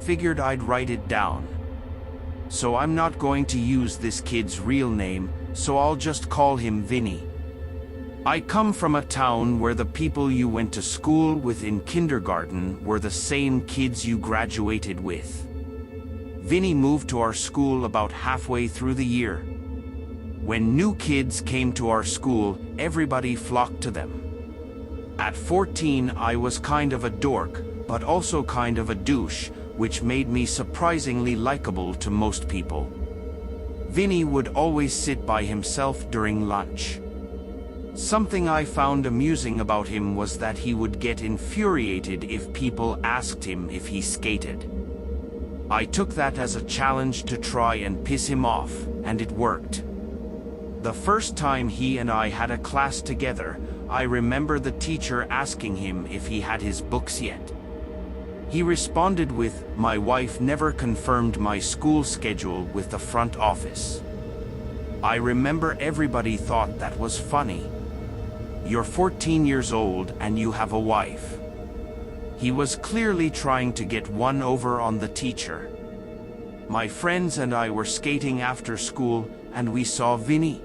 figured I'd write it down. So I'm not going to use this kid's real name, so I'll just call him Vinny. I come from a town where the people you went to school with in kindergarten were the same kids you graduated with. Vinny moved to our school about halfway through the year. When new kids came to our school, everybody flocked to them. At 14, I was kind of a dork, but also kind of a douche, which made me surprisingly likable to most people. Vinny would always sit by himself during lunch. Something I found amusing about him was that he would get infuriated if people asked him if he skated. I took that as a challenge to try and piss him off, and it worked. The first time he and I had a class together, I remember the teacher asking him if he had his books yet. He responded with, "My wife never confirmed my school schedule with the front office." I remember everybody thought that was funny. You're 14 years old and you have a wife. He was clearly trying to get one over on the teacher. My friends and I were skating after school and we saw Vinny.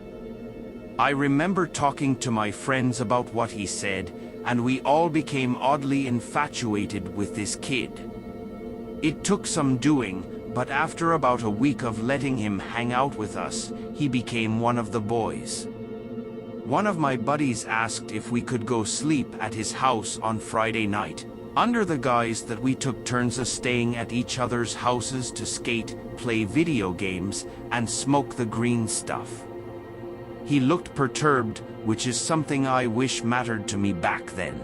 I remember talking to my friends about what he said, and we all became oddly infatuated with this kid. It took some doing, but after about a week of letting him hang out with us, he became one of the boys. One of my buddies asked if we could go sleep at his house on Friday night, under the guise that we took turns of staying at each other's houses to skate, play video games, and smoke the green stuff. He looked perturbed, which is something I wish mattered to me back then.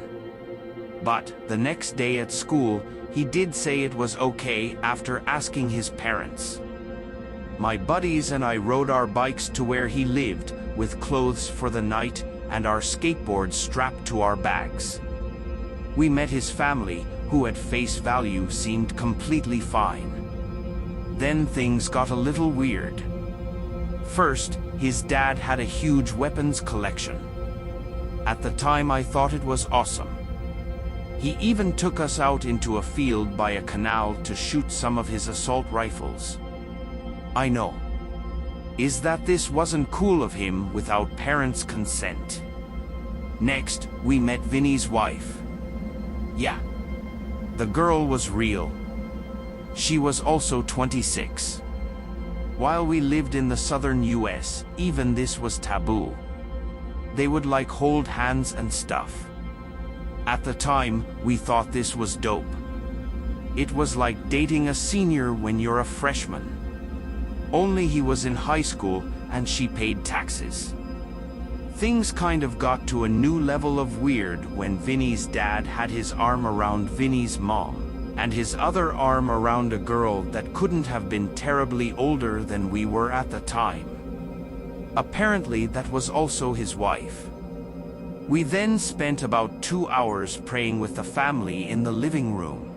But the next day at school, he did say it was okay after asking his parents. My buddies and I rode our bikes to where he lived, with clothes for the night and our skateboards strapped to our bags. We met his family, who at face value seemed completely fine. Then things got a little weird. First, his dad had a huge weapons collection. At the time, I thought it was awesome. He even took us out into a field by a canal to shoot some of his assault rifles. I know. Is that this wasn't cool of him without parents' consent. Next, we met Vinny's wife. Yeah, the girl was real. She was also 26. While we lived in the southern US, even this was taboo. They would like hold hands and stuff. At the time, we thought this was dope. It was like dating a senior when you're a freshman. Only he was in high school and she paid taxes. Things kind of got to a new level of weird when Vinny's dad had his arm around Vinny's mom, and his other arm around a girl that couldn't have been terribly older than we were at the time. Apparently that was also his wife. We then spent about 2 hours praying with the family in the living room.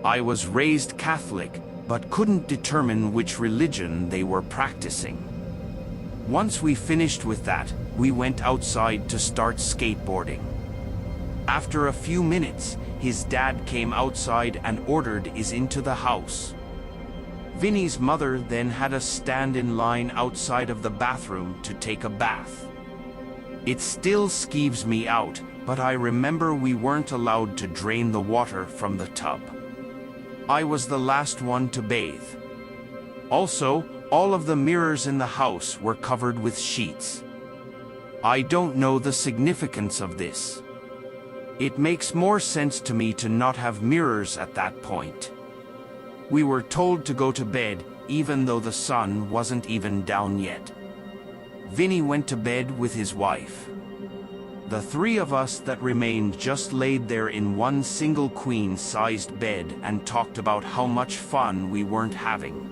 I was raised Catholic, but couldn't determine which religion they were practicing. Once we finished with that, we went outside to start skateboarding. After a few minutes, his dad came outside and ordered us into the house. Vinny's mother then had us stand in line outside of the bathroom to take a bath. It still skeeves me out, but I remember we weren't allowed to drain the water from the tub. I was the last one to bathe. Also, all of the mirrors in the house were covered with sheets. I don't know the significance of this. It makes more sense to me to not have mirrors at that point. We were told to go to bed, even though the sun wasn't even down yet. Vinny went to bed with his wife. The three of us that remained just laid there in one single queen-sized bed and talked about how much fun we weren't having.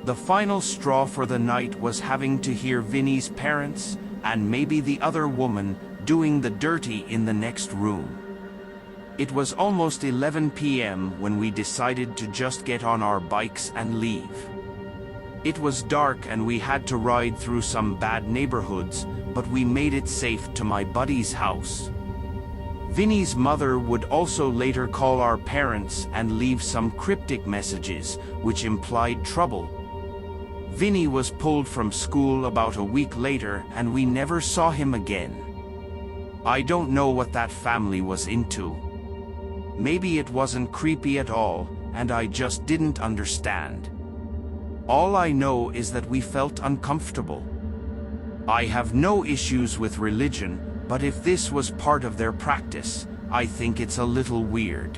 The final straw for the night was having to hear Vinny's parents, and maybe the other woman, doing the dirty in the next room. It was almost 11 p.m. when we decided to just get on our bikes and leave. It was dark and we had to ride through some bad neighborhoods, but we made it safe to my buddy's house. Vinny's mother would also later call our parents and leave some cryptic messages, which implied trouble. Vinny was pulled from school about a week later and we never saw him again. I don't know what that family was into. Maybe it wasn't creepy at all, and I just didn't understand. All I know is that we felt uncomfortable. I have no issues with religion, but if this was part of their practice, I think it's a little weird.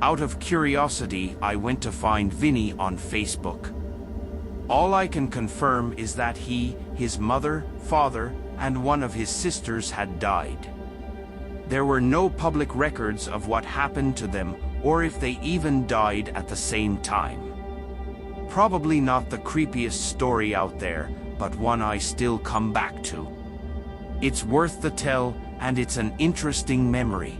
Out of curiosity, I went to find Vinny on Facebook. All I can confirm is that he, his mother, father, and one of his sisters had died. There were no public records of what happened to them or if they even died at the same time. Probably not the creepiest story out there, but one I still come back to. It's worth the tell, and it's an interesting memory.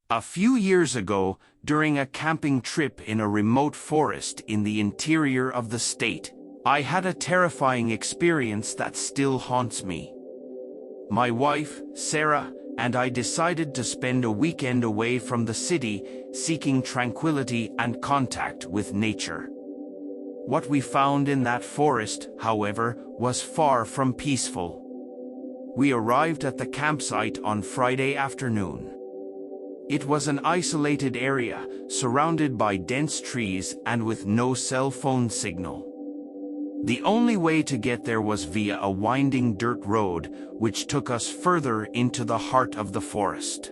A few years ago, during a camping trip in a remote forest in the interior of the state, I had a terrifying experience that still haunts me. My wife, Sarah, and I decided to spend a weekend away from the city, seeking tranquility and contact with nature. What we found in that forest, however, was far from peaceful. We arrived at the campsite on Friday afternoon. It was an isolated area, surrounded by dense trees and with no cell phone signal. The only way to get there was via a winding dirt road, which took us further into the heart of the forest.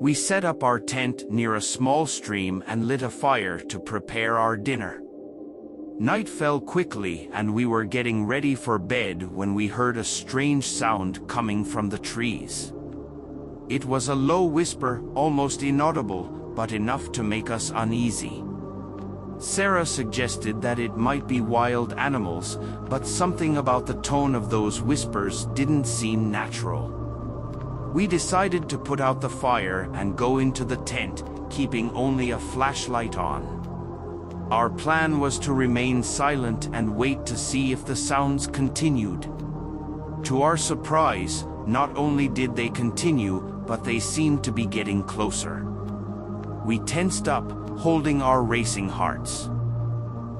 We set up our tent near a small stream and lit a fire to prepare our dinner. Night fell quickly and we were getting ready for bed when we heard a strange sound coming from the trees. It was a low whisper, almost inaudible, but enough to make us uneasy. Sarah suggested that it might be wild animals, but something about the tone of those whispers didn't seem natural. We decided to put out the fire and go into the tent, keeping only a flashlight on. Our plan was to remain silent and wait to see if the sounds continued. To our surprise, not only did they continue, but they seemed to be getting closer. We tensed up, holding our racing hearts.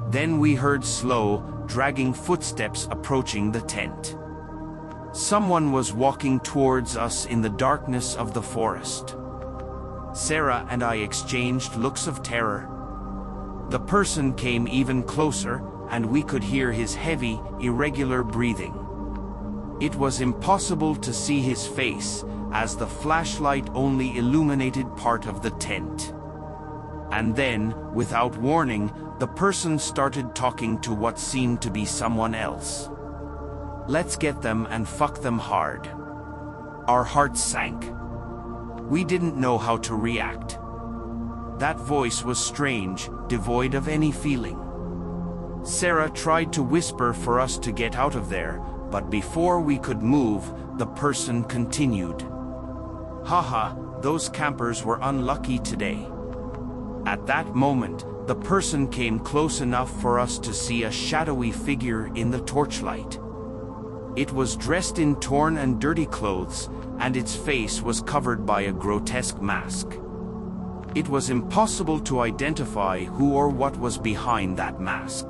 Then we heard slow, dragging footsteps approaching the tent. Someone was walking towards us in the darkness of the forest. Sarah and I exchanged looks of terror. The person came even closer, and we could hear his heavy, irregular breathing. It was impossible to see his face, as the flashlight only illuminated part of the tent. And then, without warning, the person started talking to what seemed to be someone else. "Let's get them and fuck them hard." Our hearts sank. We didn't know how to react. That voice was strange, devoid of any feeling. Sarah tried to whisper for us to get out of there, but before we could move, the person continued. "Haha, those campers were unlucky today." At that moment, the person came close enough for us to see a shadowy figure in the torchlight. It was dressed in torn and dirty clothes, and its face was covered by a grotesque mask. It was impossible to identify who or what was behind that mask.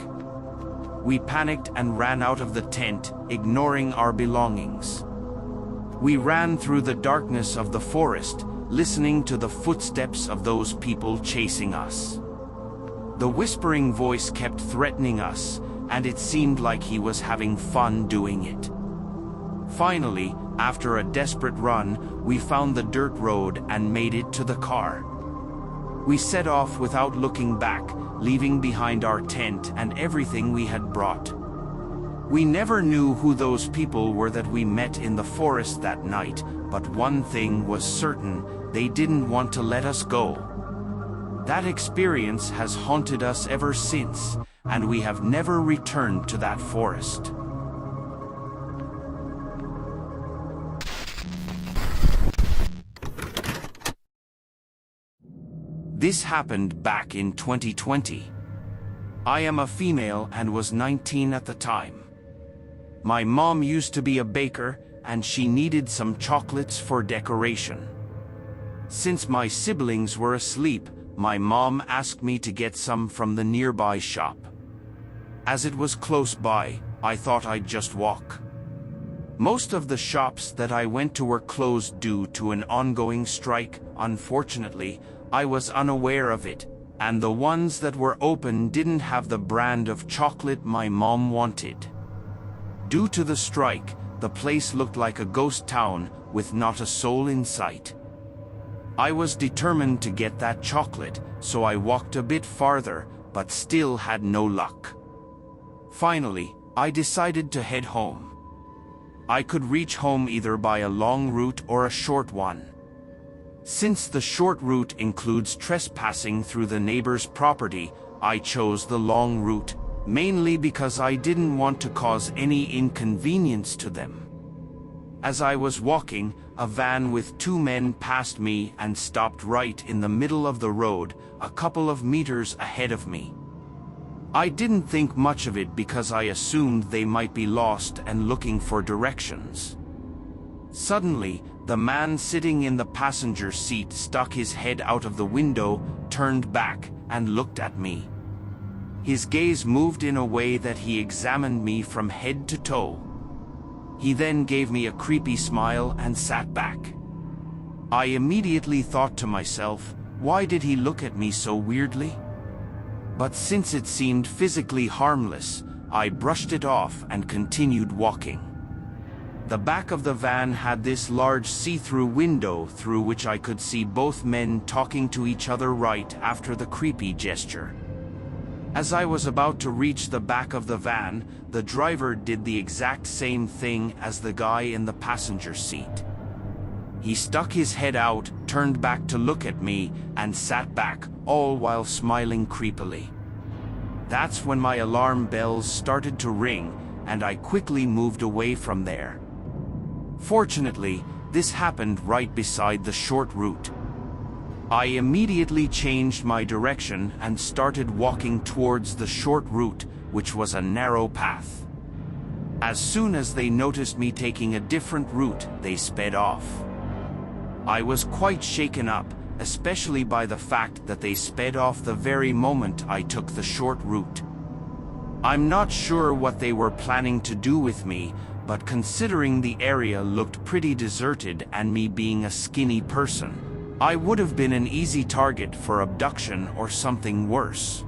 We panicked and ran out of the tent, ignoring our belongings. We ran through the darkness of the forest, listening to the footsteps of those people chasing us. The whispering voice kept threatening us, and it seemed like he was having fun doing it. Finally, after a desperate run, we found the dirt road and made it to the car. We set off without looking back, leaving behind our tent and everything we had brought. We never knew who those people were that we met in the forest that night, but one thing was certain: they didn't want to let us go. That experience has haunted us ever since, and we have never returned to that forest. This happened back in 2020. I am a female and was 19 at the time. My mom used to be a baker, and she needed some chocolates for decoration. Since my siblings were asleep, my mom asked me to get some from the nearby shop. As it was close by, I thought I'd just walk. Most of the shops that I went to were closed due to an ongoing strike. Unfortunately, I was unaware of it, and the ones that were open didn't have the brand of chocolate my mom wanted. Due to the strike, the place looked like a ghost town with not a soul in sight. I was determined to get that chocolate, so I walked a bit farther, but still had no luck. Finally, I decided to head home. I could reach home either by a long route or a short one. Since the short route includes trespassing through the neighbor's property, I chose the long route, mainly because I didn't want to cause any inconvenience to them. As I was walking, a van with 2 men passed me and stopped right in the middle of the road, a couple of meters ahead of me. I didn't think much of it because I assumed they might be lost and looking for directions. Suddenly, the man sitting in the passenger seat stuck his head out of the window, turned back, and looked at me. His gaze moved in a way that he examined me from head to toe. He then gave me a creepy smile and sat back. I immediately thought to myself, why did he look at me so weirdly? But since it seemed physically harmless, I brushed it off and continued walking. The back of the van had this large see-through window through which I could see both men talking to each other right after the creepy gesture. As I was about to reach the back of the van, the driver did the exact same thing as the guy in the passenger seat. He stuck his head out, turned back to look at me, and sat back, all while smiling creepily. That's when my alarm bells started to ring, and I quickly moved away from there. Fortunately, this happened right beside the short route. I immediately changed my direction and started walking towards the short route, which was a narrow path. As soon as they noticed me taking a different route, they sped off. I was quite shaken up, especially by the fact that they sped off the very moment I took the short route. I'm not sure what they were planning to do with me, but considering the area looked pretty deserted and me being a skinny person, I would have been an easy target for abduction or something worse.